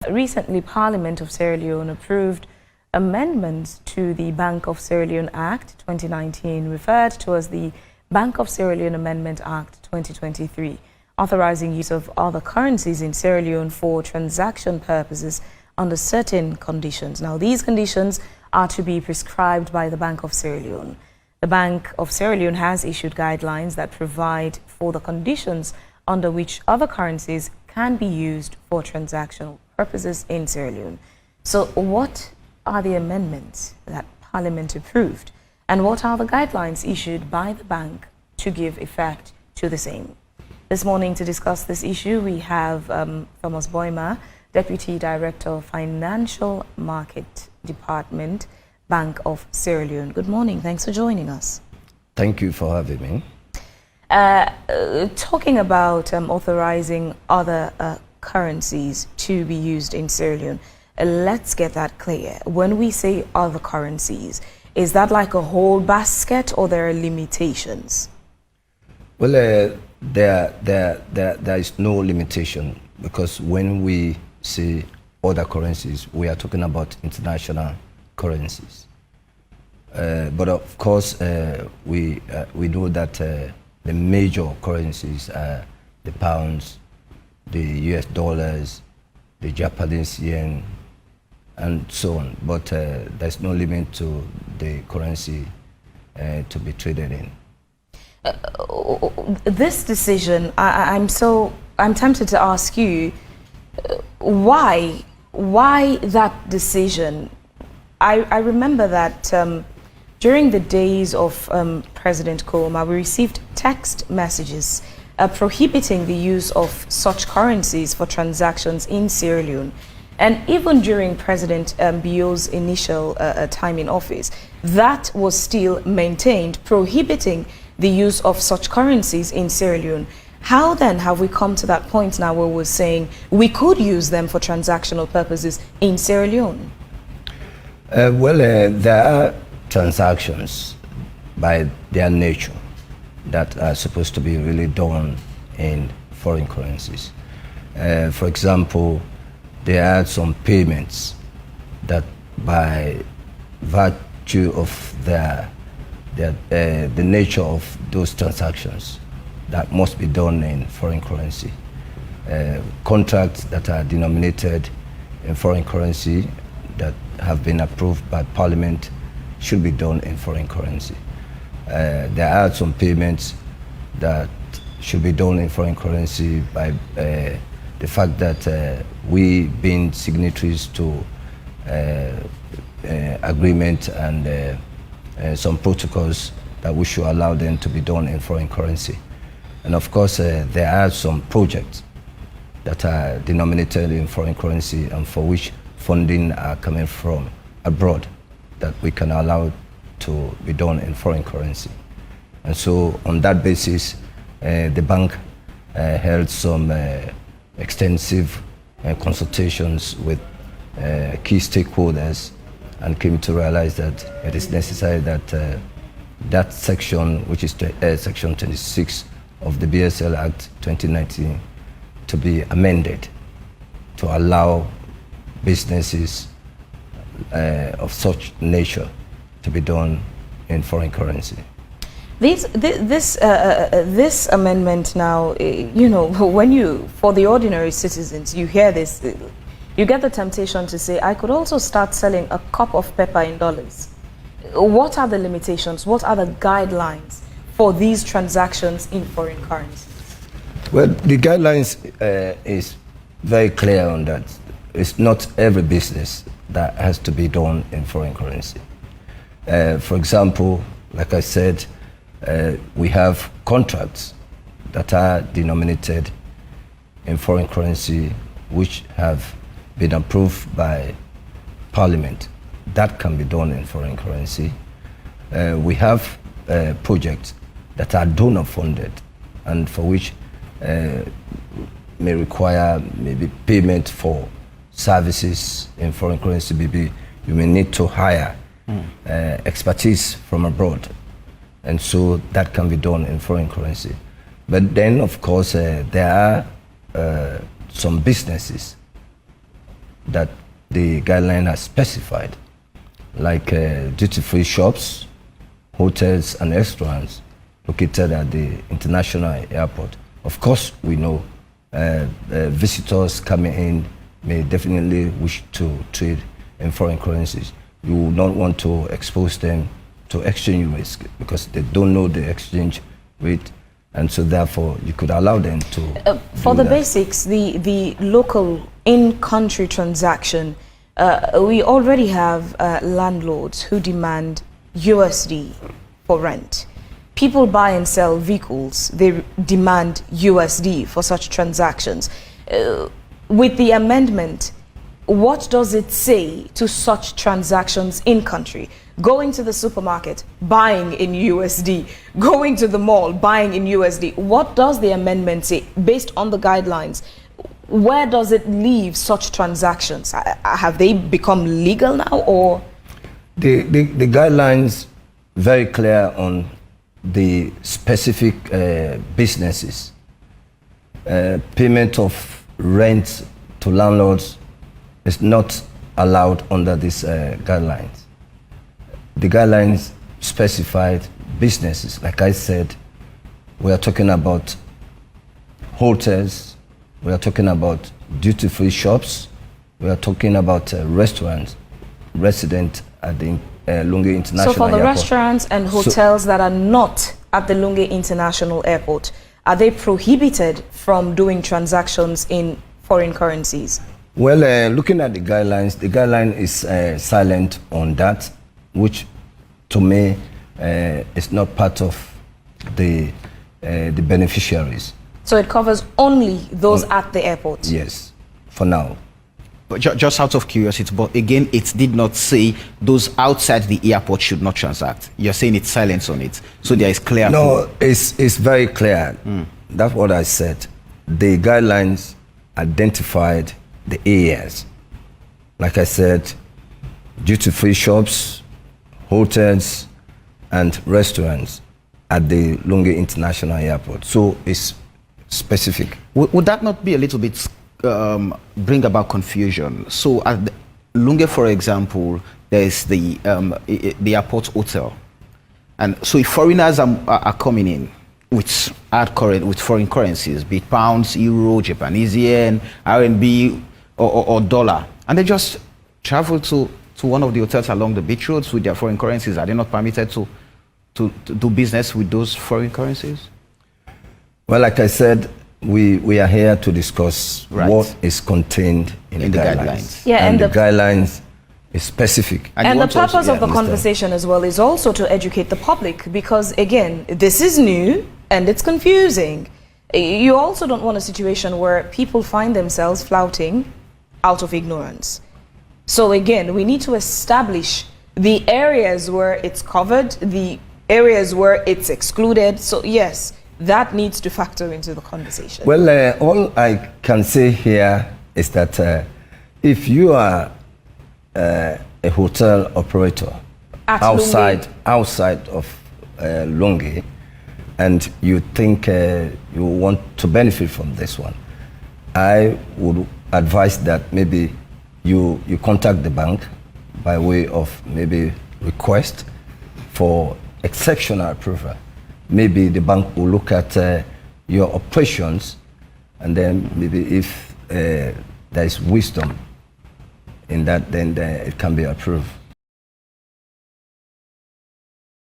Recently, Parliament of Sierra Leone approved amendments to the Bank of Sierra Leone Act 2019, referred to as the Bank of Sierra Leone Amendment Act 2023, authorizing use of other currencies in Sierra Leone for transaction purposes under certain conditions. Now, these conditions are to be prescribed by the Bank of Sierra Leone. The Bank of Sierra Leone has issued guidelines that provide for the conditions under which other currencies can be used for transactional purposes in Sierra Leone. So what are the amendments that Parliament approved, and what are the guidelines issued by the bank to give effect to the same? This morning, to discuss this issue, we have Thomas Boima, Deputy Director of Financial Market Department, Bank of Sierra Leone. Good morning. Thanks for joining us. Thank you for having me. Talking about authorizing other currencies to be used in Sierra Leone, let's get that clear. When we say other currencies, is that like a whole basket, or there are limitations? Well, there is no limitation, because when we say other currencies, we are talking about international currencies. But of course, we know that the major currencies are the pounds, the US dollars, the Japanese yen, and so on. But there's no limit to the currency to be traded in. This decision, I'm tempted to ask you, why that decision? I remember that during the days of President Koma, we received text messages prohibiting the use of such currencies for transactions in Sierra Leone. And even during President Bio's initial time in office, that was still maintained, prohibiting the use of such currencies in Sierra Leone. How then have we come to that point now where we're saying we could use them for transactional purposes in Sierra Leone? There are transactions by their nature that are supposed to be really done in foreign currencies. For example, there are some payments that, by virtue of the nature of those transactions, that must be done in foreign currency. Contracts that are denominated in foreign currency that have been approved by Parliament should be done in foreign currency. There are some payments that should be done in foreign currency by the fact that we, being signatories to agreement and some protocols, that we should allow them to be done in foreign currency. And of course, there are some projects that are denominated in foreign currency and for which funding are coming from abroad that we can allow to be done in foreign currency. And so on that basis, the bank held some extensive consultations with key stakeholders and came to realize that it is necessary that that section, which is section 26 of the BSL Act 2019, to be amended to allow businesses of such nature to be done in foreign currency. This amendment now, you know, when for the ordinary citizens, you hear this, you get the temptation to say, I could also start selling a cup of pepper in dollars. What are the limitations? What are the guidelines for these transactions in foreign currency? Well, the guidelines is very clear on that. It's not every business that has to be done in foreign currency. For example, like I said, we have contracts that are denominated in foreign currency which have been approved by Parliament. That can be done in foreign currency. We have projects that are donor funded and for which may require maybe payment for services in foreign currency. Maybe you may need to hire expertise from abroad, and so that can be done in foreign currency. But then, of course, there are some businesses that the guideline has specified, like duty-free shops, hotels and restaurants located at the international airport. Of course, we know visitors coming in may definitely wish to trade in foreign currencies. You will not want to expose them to exchange risk because they don't know the exchange rate, and so therefore you could allow them to for the basics, the local in-country transaction, we already have landlords who demand USD for rent. People buy and sell vehicles, they demand USD for such transactions. With the amendment, what does it say to such transactions in country? Going to the supermarket, buying in USD, going to the mall, buying in USD. What does the amendment say based on the guidelines? Where does it leave such transactions? Have they become legal now, or? The guidelines very clear on the specific businesses. Payment of rent to landlords is not allowed under these guidelines. The guidelines specified businesses. Like I said, we are talking about hotels, we are talking about duty-free shops, we are talking about restaurants resident at the Lungi International Airport. So for the restaurants and hotels that are not at the Lungi International Airport, are they prohibited from doing transactions in foreign currencies? Well, looking at the guideline is silent on that, which to me is not part of the beneficiaries. So it covers only those at the airport? Yes, for now. But just out of curiosity, but again, it did not say those outside the airport should not transact. You're saying it's silence on it. So there is clear. No, it's very clear. That's what I said. The guidelines identified the areas. Like I said, duty-free shops, hotels, and restaurants at the Lungi International Airport. So it's specific. Would that not be a little bit bring about confusion? So at the Lungi, for example, there is the airport hotel, and so if foreigners are coming in with foreign currencies, be it pounds, euro, Japanese yen, RMB, or dollar, and they just travel to one of the hotels along the beach roads with their foreign currencies, are they not permitted to do business with those foreign currencies? Well, like I said, we are here to discuss what is contained in the guidelines. Yeah, and the guidelines is specific. And the purpose of the conversation as well is also to educate the public, because again, this is new and it's confusing. You also don't want a situation where people find themselves flouting out of ignorance. So again, we need to establish the areas where it's covered, the areas where it's excluded. So yes, that needs to factor into the conversation. Well, all I can say here is that if you are a hotel operator outside of Lungi, and you think you want to benefit from this one, I would advise that maybe you contact the bank by way of maybe request for exceptional approval. Maybe the bank will look at your operations, and then maybe if there is wisdom in that, then it can be approved.